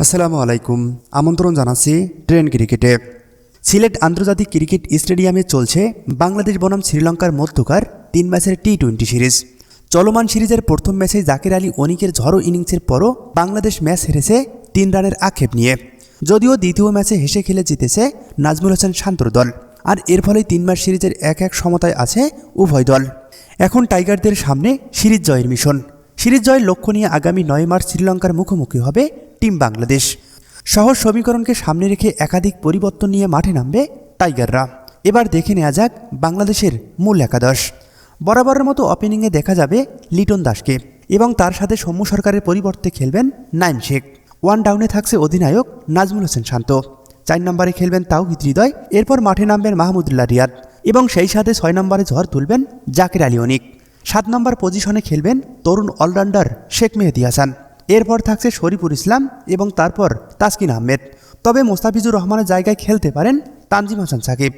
আসসালামু আলাইকুম। আমন্ত্রণ জানাচ্ছি ট্রেন ক্রিকেটে। সিলেট আন্তর্জাতিক ক্রিকেট স্টেডিয়ামে চলছে বাংলাদেশ বনাম শ্রীলঙ্কার মধ্যকার 3 ম্যাচের টি-20 সিরিজ। চলমান সিরিজের প্রথম ম্যাচে জাকের আলী অনিকের ঝড়ো ইনিংসের পরও বাংলাদেশ ম্যাচ হেরেছে 3 রানের আক্ষেপ নিয়ে। যদিও দ্বিতীয় ম্যাচে হেসে খেলে জিতেছে নাজমুল হোসেন শান্তর দল, আর এর ফলে 3 ম্যাচ সিরিজের 1-1 সমতায় আছে উভয় দল। এখন টাইগারদের সামনে সিরিজ জয়ের মিশন। সিরিজ জয়ের লক্ষ্য নিয়ে আগামী 9 মার্চ শ্রীলঙ্কার মুখোমুখি হবে টিম বাংলাদেশ। সহজ সমীকরণকে সামনে রেখে একাধিক পরিবর্তন নিয়ে মাঠে নামবে টাইগাররা। এবার দেখে নেওয়া যাক বাংলাদেশের মূল একাদশ। বরাবরের মতো ওপেনিংয়ে দেখা যাবে লিটন দাসকে এবং তার সাথে সৌম্য সরকারের পরিবর্তে খেলবেন নাইম শেখ। 1 ডাউনে থাকছে অধিনায়ক নাজমুল হোসেন শান্ত। 4 নম্বরে খেলবেন তাওহিদ হৃদয়। এরপর মাঠে নামবেন মাহমুদুল্লাহ রিয়াদ এবং সেই সাথে 6 নম্বরে ঝড় তুলবেন জাকের আলী অনিক। 7 নম্বর পজিশনে খেলবেন তরুণ অলরাউন্ডার শেখ মেহেদী হাসান। এরপর থাকছে শরীফুল ইসলাম এবং তারপর তাসকিন আহমেদ। তবে মোস্তাফিজুর রহমানের জায়গায় খেলতে পারেন তানজিম হাসান সাকিব।